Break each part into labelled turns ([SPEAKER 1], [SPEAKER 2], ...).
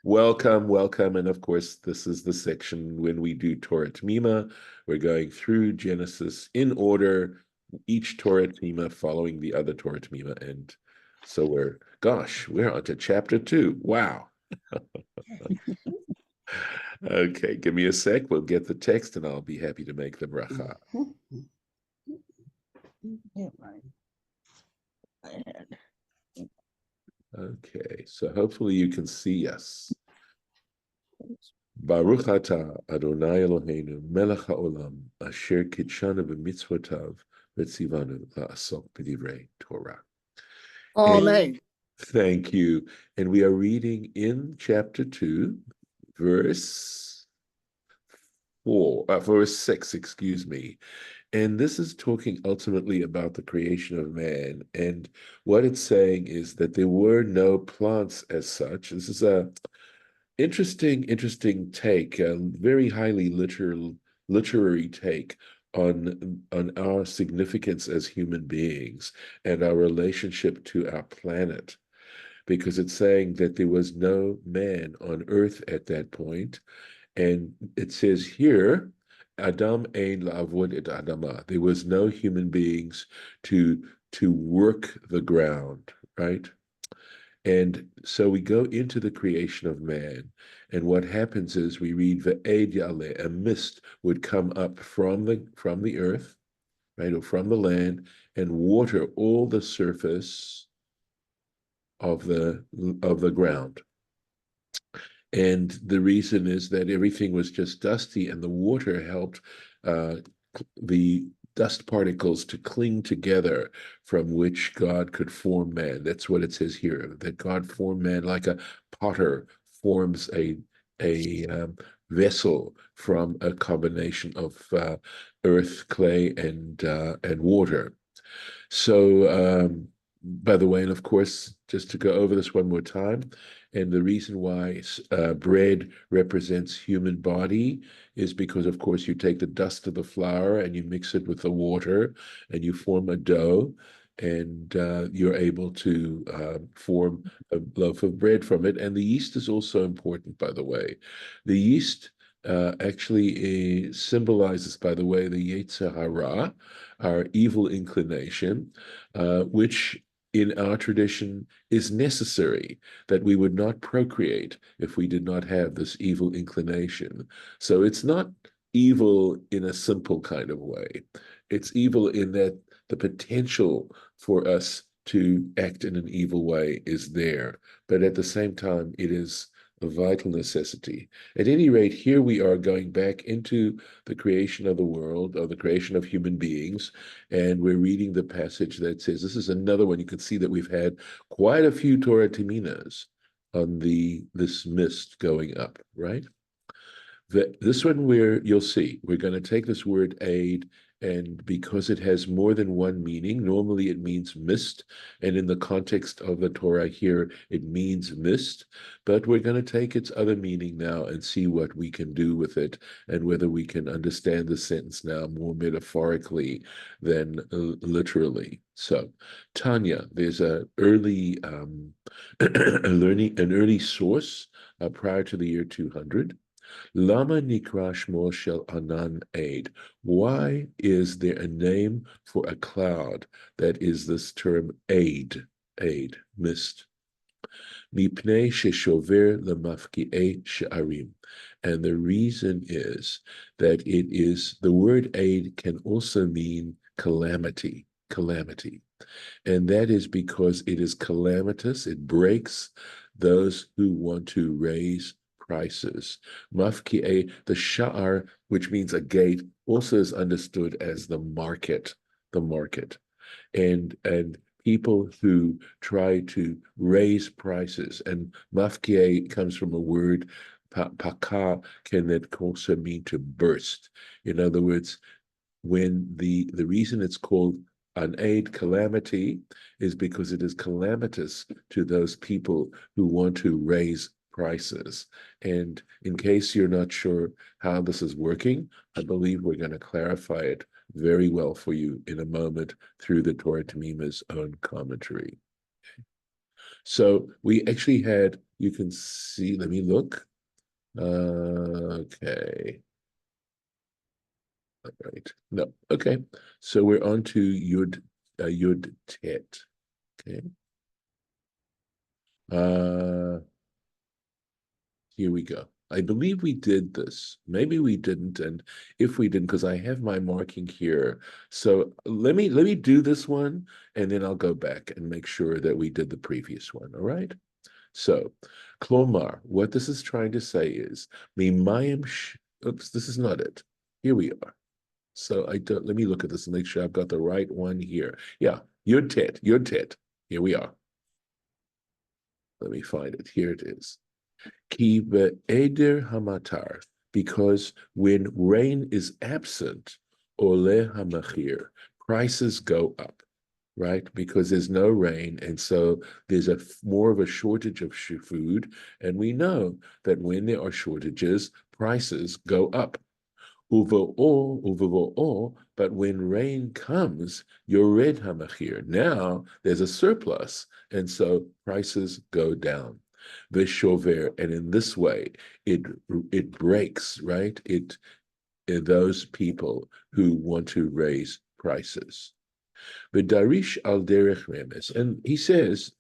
[SPEAKER 1] Welcome, welcome. And of course, this is the section when we do Torah Temimah. We're going through Genesis in order, each Torah Temimah following the other Torah Temimah. And so we're on to chapter 2. Wow. Okay, give me a sec. We'll get the text and I'll be happy to make the bracha.
[SPEAKER 2] Yeah, right.
[SPEAKER 1] Okay, so hopefully you can see us. Baruch atah Adonai Eloheinu melech haolam asher kitshanu b'mitzvotav v'tzivanu la'asok b'divrei Torah.
[SPEAKER 2] Amen.
[SPEAKER 1] Thank you. And we are reading in chapter 2, verse 6, excuse me. And this is talking ultimately about the creation of man. And what it's saying is that there were no plants as such. This is a interesting take, a very highly literary take on our significance as human beings and our relationship to our planet, because it's saying that there was no man on earth at that point. And it says here, Adam ein la'avod et adama. There was no human beings to work the ground, right? And so we go into the creation of man, and what happens is we read ya'le, a mist would come up from the earth, right, or from the land, and water all the surface of the ground. And the reason is that everything was just dusty, and the water helped the dust particles to cling together, from which God could form man. That's what it says here, that God formed man like a potter forms a vessel from a combination of earth, clay, and water. So, by the way, and of course, just to go over this one more time, and the reason why bread represents human body is because, of course, you take the dust of the flour and you mix it with the water and you form a dough, and you're able to form a loaf of bread from it. And the yeast is also important, by the way. The yeast actually symbolizes, by the way, the Yetzer Hara, our evil inclination, which in our tradition is necessary, that we would not procreate if we did not have this evil inclination. So it's not evil in a simple kind of way. It's evil in that the potential for us to act in an evil way is there, but at the same time, it is a vital necessity. At any rate, here we are going back into the creation of the world, or the creation of human beings, and we're reading the passage that says, this is another one. You can see that we've had quite a few Torah Temimahs on this mist going up, right? This one you'll see, we're going to take this word aid, and because it has more than one meaning, normally it means mist, and in the context of the Torah here, it means mist, but we're going to take its other meaning now and see what we can do with it, and whether we can understand the sentence now more metaphorically than literally. So, Tanya, there's an early an early source prior to the year 200. Lama nikra shmo shel anan aid. Why is there a name for a cloud that is this term aid, mist? Mipnei sheshover lemafki'ei she'arim. And the reason is that it is, the word aid can also mean calamity. And that is because it is calamitous. It breaks those who want to raise prices. Mafki'e, the sha'ar, which means a gate, also is understood as the market. And people who try to raise prices, and mafki'e comes from a word, paka, can that also mean to burst. In other words, when the reason it's called an aid calamity is because it is calamitous to those people who want to raise prices. And in case you're not sure how this is working, I believe we're going to clarify it very well for you in a moment through the Torah Temimah's own commentary. So we actually had you can see, let me look. Okay. All right. No, okay. So we're on to Yud Tet. Okay. Here we go. I believe we did this. Maybe we didn't, and if we didn't, because I have my marking here. So let me do this one, and then I'll go back and make sure that we did the previous one. All right. So, Klomar, what this is trying to say is, oops, this is not it. Here we are. So let me look at this and make sure I've got the right one here. Yeah, Yud Tet. Here we are. Let me find it. Here it is. Ki be'eder hamatar, because when rain is absent, ole hamachir, prices go up, right? Because there's no rain, and so there's more of a shortage of food, and we know that when there are shortages, prices go up. But when rain comes, yored hamachir. Now there's a surplus, and so prices go down. Vishover, and in this way, it breaks, right? Those people who want to raise prices. Darish al derech remes, and he says,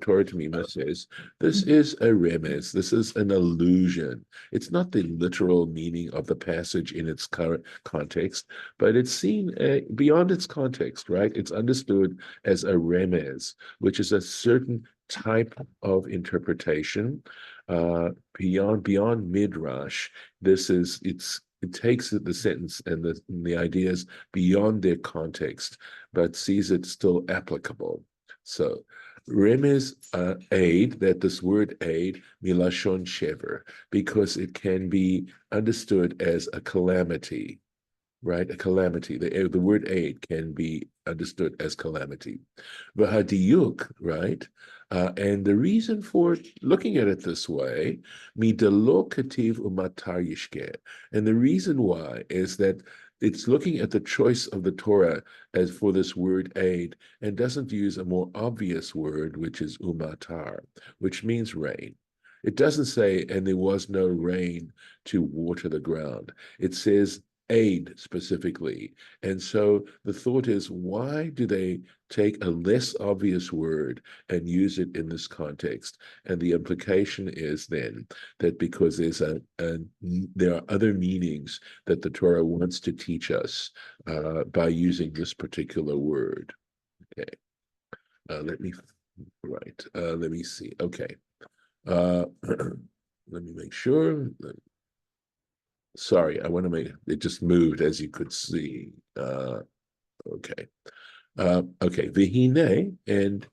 [SPEAKER 1] Torah Temimah says, this is a remes, this is an allusion. It's not the literal meaning of the passage in its current context, but it's seen beyond its context, right? It's understood as a remes, which is a certain type of interpretation beyond midrash. It takes the sentence and the ideas beyond their context, but sees it still applicable. So, remez aid, that this word aid, milashon shever, because it can be understood as a calamity, right? A calamity. The word aid can be understood as calamity. V'hadiyuk, right? And the reason for looking at it this way, midalo kativ umatar yishke. And the reason why is that it's looking at the choice of the Torah as for this word aid and doesn't use a more obvious word, which is umatar, which means rain. It doesn't say, and there was no rain to water the ground. It says aid specifically. And so the thought is, why do they take a less obvious word and use it in this context? And the implication is then that because there are other meanings that the Torah wants to teach us by using this particular word. Okay, let me see. Okay, let me make sure. Sorry, I want to make it just moved, as you could see. Okay. Okay, Vihine, and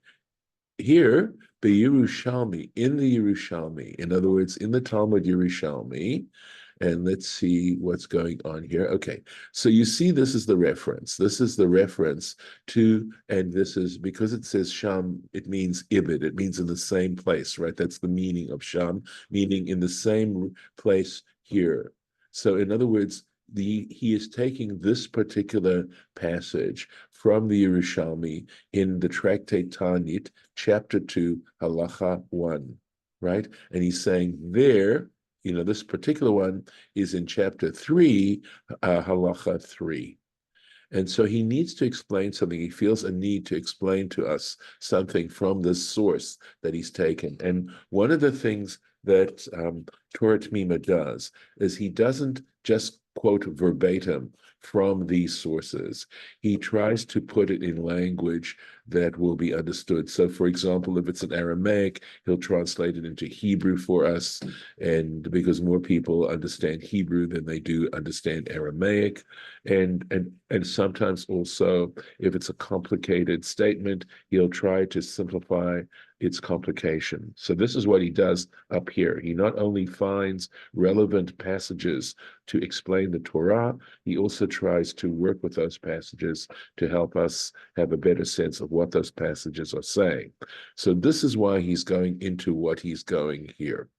[SPEAKER 1] here, the Yerushalmi, in the Yerushalmi, in other words, in the Talmud Yerushalmi, and let's see what's going on here. Okay, so you see this is the reference. This is the reference to, and this is, because it says Sham, it means Ibid. It means in the same place, right? That's the meaning of Sham, meaning in the same place here. So in other words, he is taking this particular passage from the Yerushalmi in the tractate Tanit, chapter 2, halacha 1, right? And he's saying there, this particular one is in chapter 3, halacha 3. And so he needs to explain something. He feels a need to explain to us something from this source that he's taken. And one of the things that Torah Temimah does is he doesn't just quote verbatim from these sources. He tries to put it in language that will be understood. So, for example, if it's in Aramaic, he'll translate it into Hebrew for us, and because more people understand Hebrew than they do understand Aramaic, and sometimes also, if it's a complicated statement, he'll try to simplify its complication. So this is what he does up here. He not only finds relevant passages to explain the Torah, he also tries to work with those passages to help us have a better sense of what those passages are saying. So this is why he's going into what he's going here.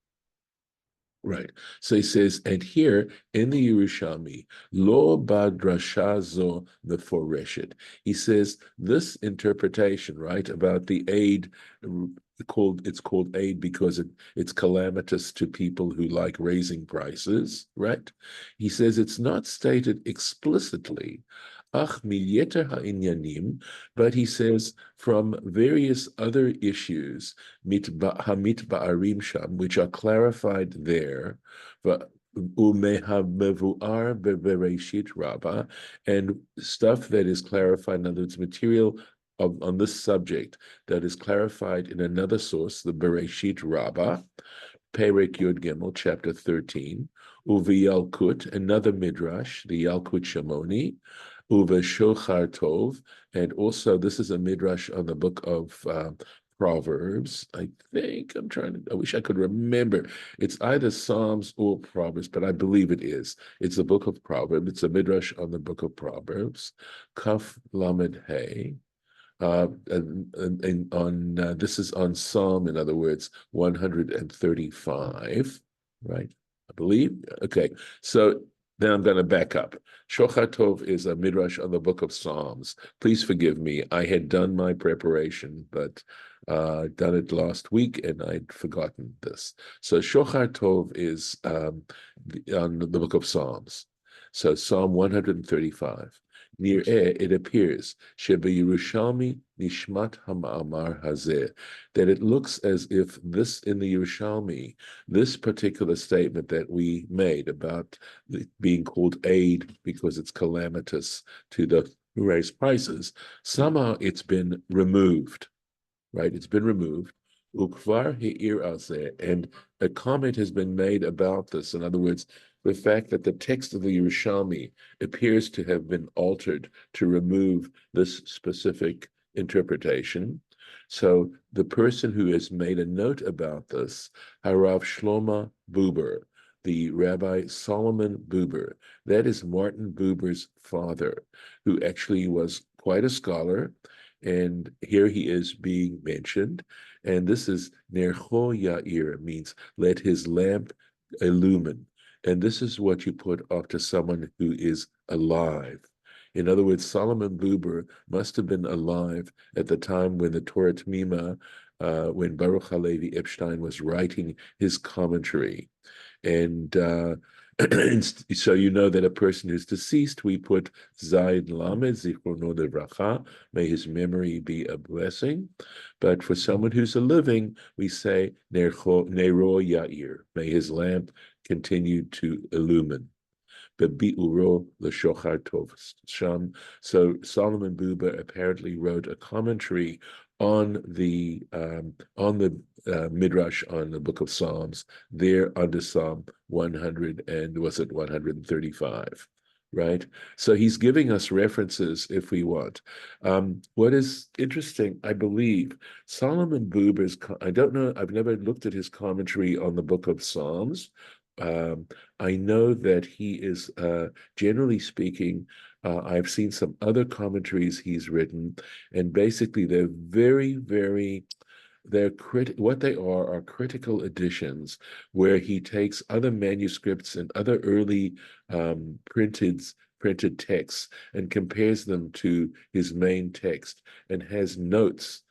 [SPEAKER 1] Right. So he says, and here in the Yerushalmi, lo badrasha zo meforeshet. He says this interpretation, right, about the aid it's called aid because it's calamitous to people who like raising prices, right? He says it's not stated explicitly, ach miyeter ha'inyanim, but he says from various other issues, hamit ba'arim sham, which are clarified there, umehamevuar bebereshit rabbah, and stuff that is clarified, in other words, material on this subject that is clarified in another source, the Bereshit Rabbah, Perek Yud Gimel, chapter 13, Uvi Yalkut, another midrash, the Yalkut Shimoni, Uve Shochar Tov, and also this is a midrash on the book of Proverbs. I wish I could remember. It's either Psalms or Proverbs, but I believe it is. It's the book of Proverbs. It's a midrash on the book of Proverbs, Kaf Lamed Hey. This is on Psalm, in other words, 135, right? I believe. Okay, so then I'm going to back up. Shochar Tov is a midrash on the book of Psalms. Please forgive me. I had done my preparation, but done it last week, and I'd forgotten this. So Shochar Tov is on the book of Psalms. So Psalm 135. Near it appears Yerushalmi Nishmat Hama'amar Hazeh, that it looks as if this in the Yerushalmi, this particular statement that we made about being called aid because it's calamitous to the who raise prices, somehow it's been removed, right? It's been removed. Ukvar He'ir Azeh, and a comment has been made about this. In other words, the fact that the text of the Yerushalmi appears to have been altered to remove this specific interpretation. So the person who has made a note about this, Harav Shlomo Buber, the Rabbi Solomon Buber, that is Martin Buber's father, who actually was quite a scholar, and here he is being mentioned. And this is Nercho Yair, means let his lamp illumine. And this is what you put after someone who is alive. In other words, Solomon Buber must have been alive at the time when the Torah Temimah, when Baruch Halevi Epstein was writing his commentary. And so you know that a person who's deceased, we put Zayd Lamed, Zichrono Livracha, may his memory be a blessing. But for someone who's a living, we say Nero Yair, may his lamp continue to illumine. Bebi'uro l'shochar tov sham. So Solomon Buber apparently wrote a commentary on the midrash on the book of Psalms there under Psalm 100 and was it 135, right? So he's giving us references if we want. What is interesting, I believe, Solomon Buber's, I don't know, I've never looked at his commentary on the book of Psalms. I know that he is, generally speaking, I've seen some other commentaries he's written, and basically they're very, very, what they are critical editions where he takes other manuscripts and other early printed texts and compares them to his main text and has notes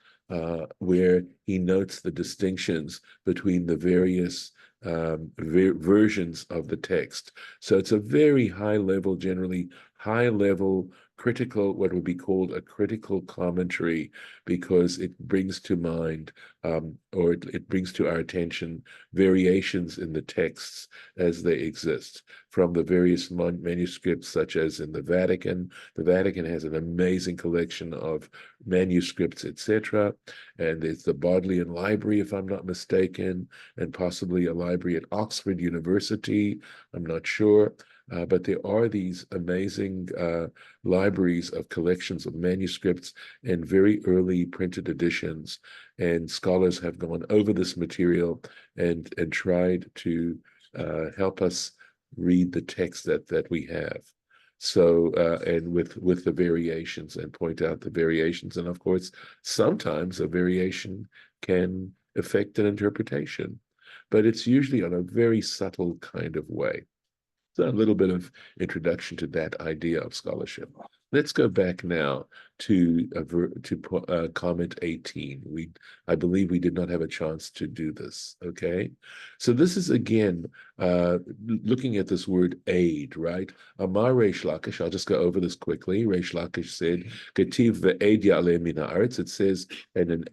[SPEAKER 1] where he notes the distinctions between the various versions of the text. So it's a very high level, generally high level critical, what would be called a critical commentary, because it brings to mind or it brings to our attention variations in the texts as they exist from the various manuscripts, such as in the Vatican. The Vatican has an amazing collection of manuscripts, etc. And it's the Bodleian Library, if I'm not mistaken, and possibly a library at Oxford University. I'm not sure. But there are these amazing libraries of collections of manuscripts and very early printed editions. And scholars have gone over this material and tried to help us read the text that we have. So, and with the variations and point out the variations. And of course, sometimes a variation can affect an interpretation, but it's usually on a very subtle kind of way. So a little bit of introduction to that idea of scholarship. Let's go back now to comment 18. I believe we did not have a chance to do this. Okay, so this is again looking at this word aid, right? Amar Reish Lakish. I'll just go over this quickly. Reish Lakish said, "Ketiv ve'aid ya'ale min haaretz." It says, and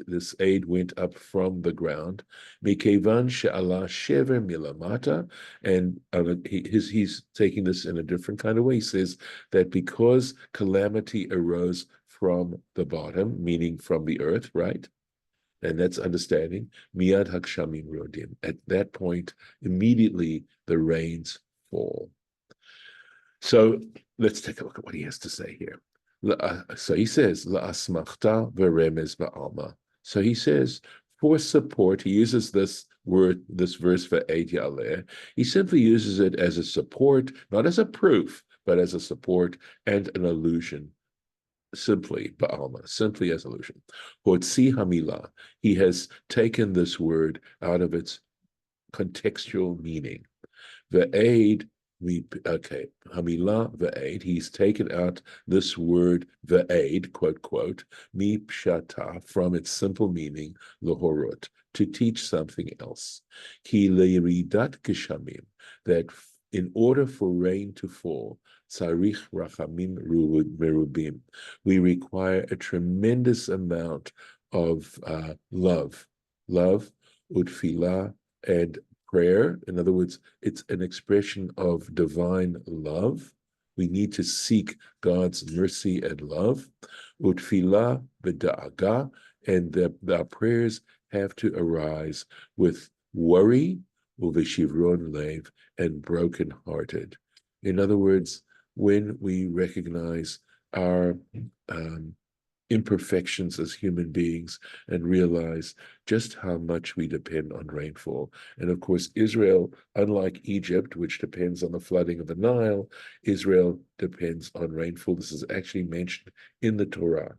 [SPEAKER 1] this aid went up from the ground. Mikevan she'ala shever milamata, and he's taking this in a different kind of way. He says that because calamity arose from the bottom, meaning from the earth, right? And that's understanding. Miyad hakshamim rodim. At that point, immediately the rains fall. So let's take a look at what he has to say here. So he says, la'asmachta v'remez ba'alma. So he says, for support, he uses this verse for Eid Yaleh. He simply uses it as a support, not as a proof, but as a support and an allusion. Simply, ba'alma, simply as allusion. Hotzi hamila. He has taken this word out of its contextual meaning. Ve'aid, Hamila ve'aid, he's taken out this word ve'aid, quote, quote, mi pshata, from its simple meaning, lohorot, to teach something else. Ki leiridat geshamim, that in order for rain to fall, tzarich rachamim merubim, we require a tremendous amount of love, utfilah, and prayer. In other words, it's an expression of divine love. We need to seek God's mercy and love. Utfilah b'da'aga, and our prayers have to arise with worry, uveshivron lev, and broken-hearted. In other words, when we recognize our imperfections as human beings and realize just how much we depend on rainfall. And of course, Israel, unlike Egypt, which depends on the flooding of the Nile, Israel depends on rainfall. This is actually mentioned in the Torah.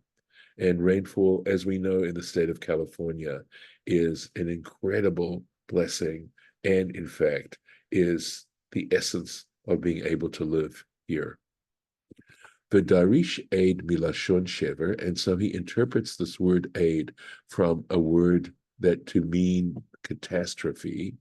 [SPEAKER 1] And rainfall, as we know in the state of California, is an incredible blessing and, in fact, is the essence of being able to live here. V'darish aid milashon shever, and so he interprets this word aid from a word that to mean catastrophe,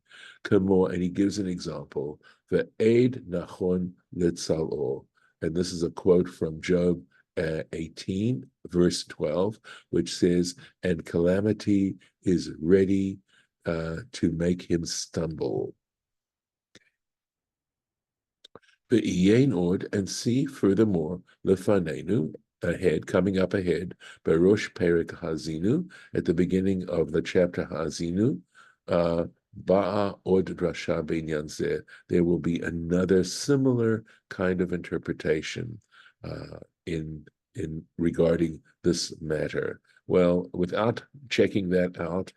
[SPEAKER 1] kamo, and he gives an example, the aid nachon litzalo, and this is a quote from Job 18, verse 12, which says, and calamity is ready to make him stumble. And see furthermore, lefanenu, ahead, coming up ahead, Barosh Perik Hazinu, at the beginning of the chapter Hazinu, Ba'a Od Drasha Binyan Zeh, there will be another similar kind of interpretation in regarding this matter. Well, without checking that out,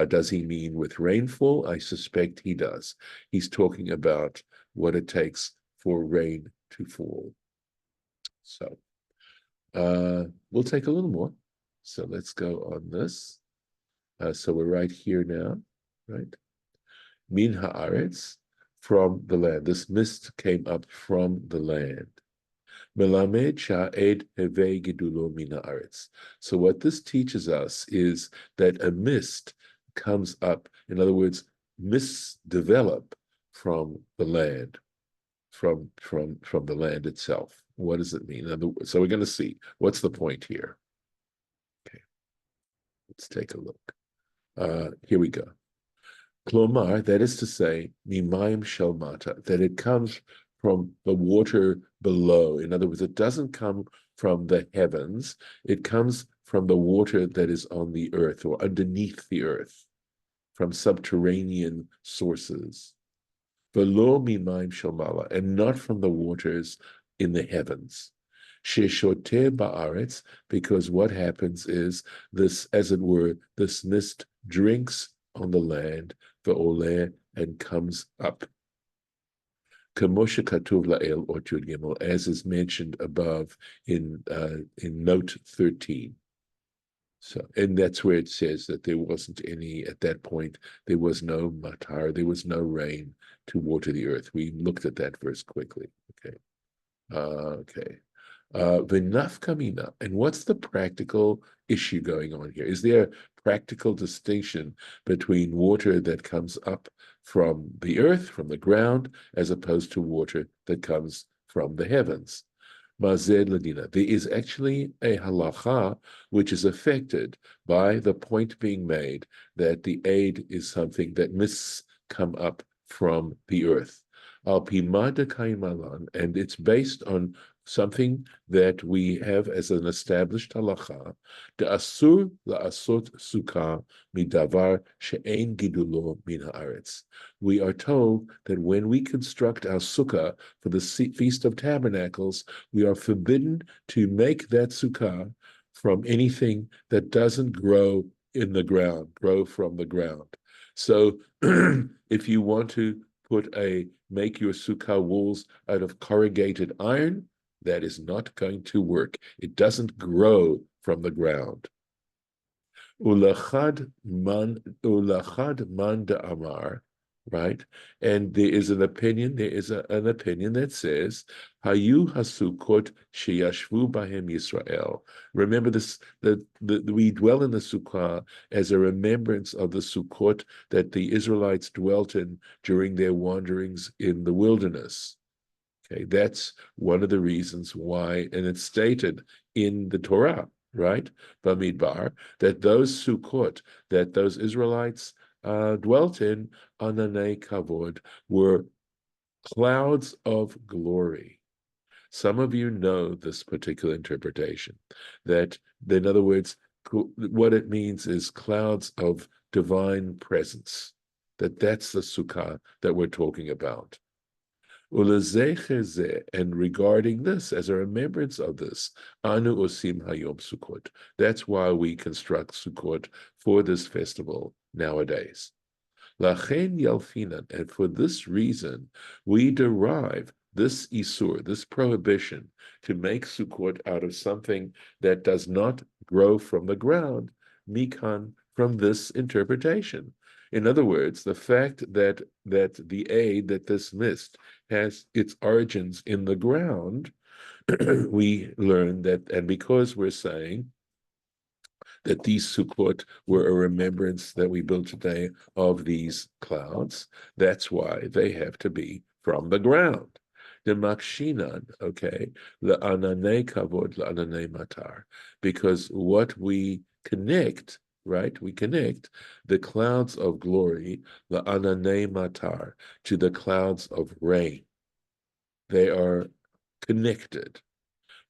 [SPEAKER 1] does he mean with rainfall? I suspect he does. He's talking about what it takes for rain to fall. So we'll take a little more. So let's go on this. So we're right here now, right? Min haaretz, from the land. This mist came up from the land. Melamed sha'ed hevei gedulo min haaretz. So what this teaches us is that a mist comes up. In other words, mists develop from the land. From the land itself. What does it mean? So we're going to see what's the point here. Okay, let's take a look. Here we go. Klomar, that is to say, mimayim shalmata, that it comes from the water below. In other words, it doesn't come from the heavens. It comes from the water that is on the earth or underneath the earth, from subterranean sources. Below mimayim shalmala, and not from the waters in the heavens. Sheshoteh ba'aretz, because what happens is this, as it were, this mist drinks on the land, ve'oleh, and comes up. Kemoshe katuv la'el ot yud gimel, as is mentioned above in note 13. So, and that's where it says that there wasn't any, at that point, there was no matar, there was no rain to water the earth. We looked at that verse quickly. Okay. Okay. V'nafkamina. And what's the practical issue going on here? Is there a practical distinction between water that comes up from the earth, from the ground, as opposed to water that comes from the heavens? Mazed Ladina. There is actually a halacha which is affected by the point being made that the aid is something that must come up from the earth. Al pimada kaimalan, and it's based on something that we have as an established halacha, the asur la'asot sukkah midavar she'ein gidulo min haaretz. We are told that when we construct our sukkah for the Feast of Tabernacles, we are forbidden to make that sukkah from anything that doesn't grow in the ground, grow from the ground. So if you want to make your sukkah walls out of corrugated iron, that is not going to work. It doesn't grow from the ground. Ulachad man da'amar, right? And there is an opinion that says, Hayu hasukot sheyashvu bahem Yisrael. Remember this, we dwell in the sukkah as a remembrance of the sukkot that the Israelites dwelt in during their wanderings in the wilderness. Okay, that's one of the reasons why, and it's stated in the Torah, right, Bamidbar, that those Sukkot, that those Israelites dwelt in, Ananei Kavod, were clouds of glory. Some of you know this particular interpretation, that, in other words, what it means is clouds of divine presence, that's the Sukkah that we're talking about. And regarding this, as a remembrance of this, Anu Osim Hayom Sukkot. That's why we construct Sukkot for this festival nowadays. Lachen Yalfinan, and for this reason, we derive this Isur, this prohibition, to make Sukkot out of something that does not grow from the ground, Mikan, from this interpretation. In other words, the fact that the aid, that this mist, has its origins in the ground, we learn that, and because we're saying that these Sukkot were a remembrance that we build today of these clouds, that's why they have to be from the ground. The makshinan, okay, the anane kavod, the anane matar, because what we connect, right? We connect the clouds of glory, the anane matar, to the clouds of rain. They are connected.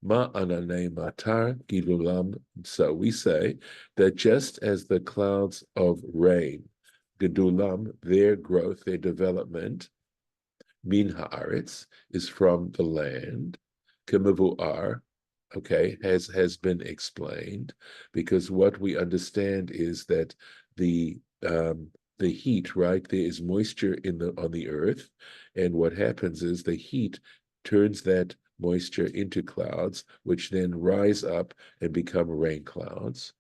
[SPEAKER 1] Ma anane matar gilulam. So we say that just as the clouds of rain, gedulam, their growth, their development, min haaretz, is from the land, kemavuar, okay, has been explained, because what we understand is that the heat, right? There is moisture on the earth, and what happens is the heat turns that moisture into clouds, which then rise up and become rain clouds.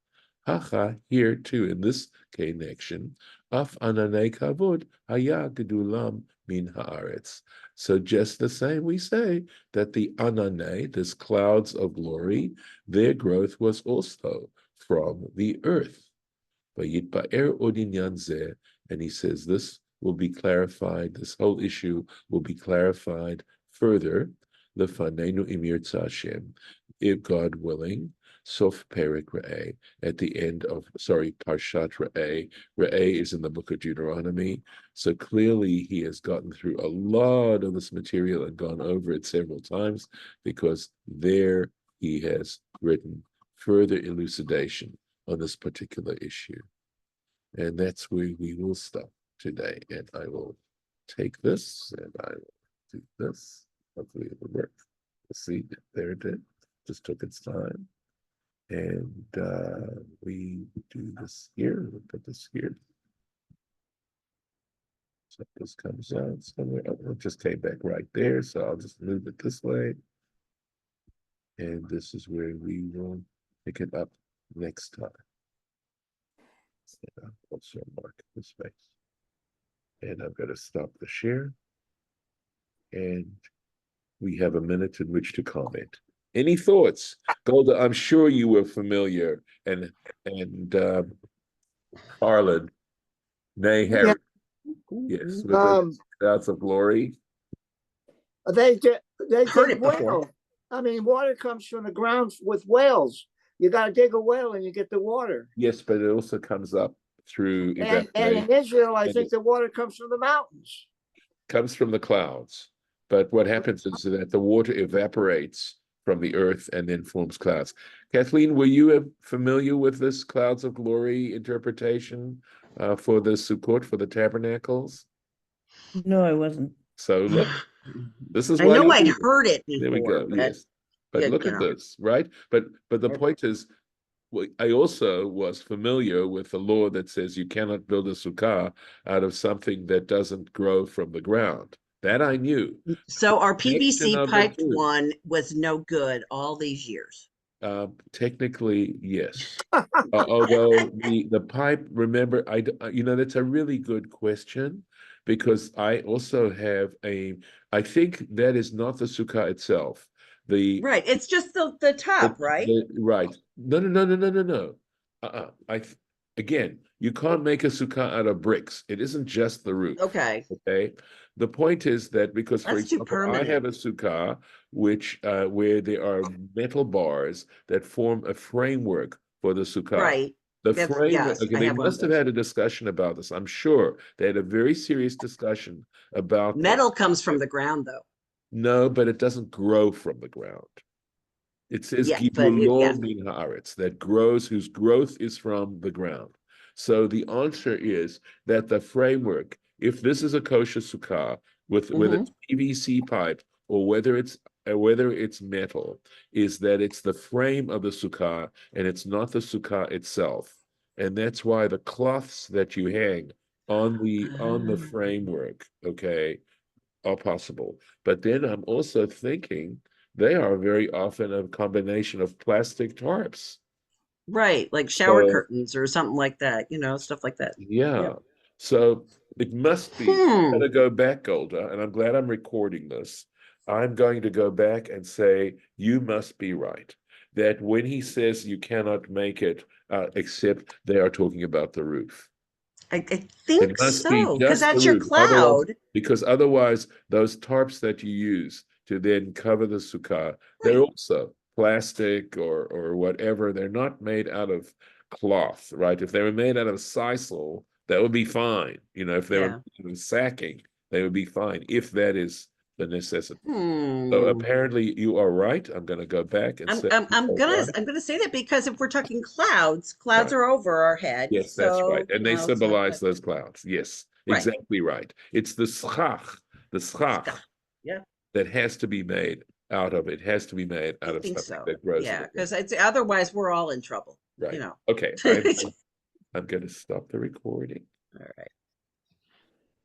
[SPEAKER 1] Hacha, here too, in this connection, af ananei kavod haya gedulam min haaretz. So just the same, we say that the ananei, this clouds of glory, their growth was also from the earth. Vayitba'er od inyan zeh, and he says this will be clarified, this whole issue will be clarified further, lefanenu im yirtzeh Hashem, if God willing, Sof Perek Re'eh, at the end of, Parshat Re'eh. Re'eh is in the book of Deuteronomy. So clearly he has gotten through a lot of this material and gone over it several times, because there he has written further elucidation on this particular issue. And that's where we will stop today. And I will take this and I will do this. Hopefully it will work. We'll see. There it did. Just took its time. And we do this here. We'll put this here. So this comes out somewhere. Oh, it just came back right there. So I'll just move it this way. And this is where we will pick it up next time. And I'll also mark this space. And I'm going to stop the share. And we have a minute in which to comment. Any thoughts? Golda, I'm sure you were familiar, and Harlan, nay,
[SPEAKER 2] Yeah.
[SPEAKER 1] Harry, yes, with the clouds of glory.
[SPEAKER 2] They
[SPEAKER 3] Heard
[SPEAKER 2] dig
[SPEAKER 3] it before.
[SPEAKER 2] well. I mean, water comes from the ground with wells. You got to dig a well and you get the water.
[SPEAKER 1] Yes, but it also comes up through
[SPEAKER 2] And
[SPEAKER 1] evaporation.
[SPEAKER 2] in Israel, I
[SPEAKER 1] And
[SPEAKER 2] think
[SPEAKER 1] it
[SPEAKER 2] the water comes from the mountains.
[SPEAKER 1] comes from the clouds. But what happens is that the water evaporates from the earth and then forms clouds. Kathleen, were you familiar with this clouds of glory interpretation for the Sukkot, for the tabernacles?
[SPEAKER 4] No, I wasn't.
[SPEAKER 1] So look, this is
[SPEAKER 3] I
[SPEAKER 1] why
[SPEAKER 3] know
[SPEAKER 1] you
[SPEAKER 3] I'd
[SPEAKER 1] need it.
[SPEAKER 3] heard it
[SPEAKER 1] There we
[SPEAKER 3] before,
[SPEAKER 1] go.
[SPEAKER 3] but
[SPEAKER 1] Yes. But look at this, right? But the point is, I also was familiar with the law that says you cannot build a sukkah out of something that doesn't grow from the ground. That I knew.
[SPEAKER 3] So our
[SPEAKER 1] Connection
[SPEAKER 3] PVC
[SPEAKER 1] of the
[SPEAKER 3] piped
[SPEAKER 1] two.
[SPEAKER 3] one was no good all these years.
[SPEAKER 1] Technically, yes. Although the pipe, remember, you know, that's a really good question, because I also have I think that is not the sukkah itself.
[SPEAKER 3] Right. It's just the top, right?
[SPEAKER 1] Right. No. Again, you can't make a sukkah out of bricks. It isn't just the roof.
[SPEAKER 3] Okay.
[SPEAKER 1] Okay. The point is that because, for
[SPEAKER 3] That's too
[SPEAKER 1] example, I
[SPEAKER 3] permanent.
[SPEAKER 1] have a sukkah which where there are metal bars that form a framework for the sukkah.
[SPEAKER 3] Right.
[SPEAKER 1] The
[SPEAKER 3] That's,
[SPEAKER 1] framework,
[SPEAKER 3] yes,
[SPEAKER 1] okay,
[SPEAKER 3] I
[SPEAKER 1] they
[SPEAKER 3] have one of
[SPEAKER 1] must have
[SPEAKER 3] those.
[SPEAKER 1] had a discussion about this. I'm sure they had a very serious discussion about
[SPEAKER 3] Metal
[SPEAKER 1] this.
[SPEAKER 3] comes from the ground, though.
[SPEAKER 1] No, but it doesn't grow from the ground. It says
[SPEAKER 3] Yeah, but
[SPEAKER 1] Gibulor
[SPEAKER 3] yes.
[SPEAKER 1] min haaretz, that grows, whose growth is from the ground. So the answer is that the framework, if this is a kosher sukkah with whether it's PVC pipe or whether it's metal, is that it's the frame of the sukkah and it's not the sukkah itself. And that's why the cloths that you hang on the framework, okay, are possible. But then I'm also thinking they are very often a combination of plastic tarps.
[SPEAKER 3] Right, like shower
[SPEAKER 1] So
[SPEAKER 3] curtains or something like that, stuff like that.
[SPEAKER 1] yeah.
[SPEAKER 3] Yep.
[SPEAKER 1] So it must be. I'm going to go back, Golda, and I'm glad I'm recording this. I'm going to go back and say, you must be right. That when he says you cannot make it, except they are talking about the roof.
[SPEAKER 3] I
[SPEAKER 1] It
[SPEAKER 3] think
[SPEAKER 1] must be
[SPEAKER 3] so, because
[SPEAKER 1] just the
[SPEAKER 3] that's your
[SPEAKER 1] roof. Otherwise,
[SPEAKER 3] cloud.
[SPEAKER 1] because otherwise, those tarps that you use to then cover the sukkah, they're
[SPEAKER 3] Right.
[SPEAKER 1] also plastic or whatever. They're not made out of cloth, right? If they were made out of sisal, that would be fine. If they were made of sacking, they would be fine, if that is the necessity. So apparently you are right. I'm going to go back and say
[SPEAKER 3] I'm
[SPEAKER 1] you are right.
[SPEAKER 3] gonna say that because if we're talking clouds
[SPEAKER 1] Right.
[SPEAKER 3] are over our heads.
[SPEAKER 1] Yes, that's right.
[SPEAKER 3] So
[SPEAKER 1] And they
[SPEAKER 3] it's not
[SPEAKER 1] symbolize
[SPEAKER 3] good.
[SPEAKER 1] those clouds. Yes,
[SPEAKER 3] Right.
[SPEAKER 1] exactly right. It's the schach
[SPEAKER 3] Yeah,
[SPEAKER 1] that has to be made out of it. Has to be made
[SPEAKER 3] I
[SPEAKER 1] out of
[SPEAKER 3] think
[SPEAKER 1] something
[SPEAKER 3] so.
[SPEAKER 1] that grows.
[SPEAKER 3] Yeah, because it's otherwise we're all in trouble.
[SPEAKER 1] Right.
[SPEAKER 3] You know.
[SPEAKER 1] Okay. I'm going to stop the recording.
[SPEAKER 3] All right.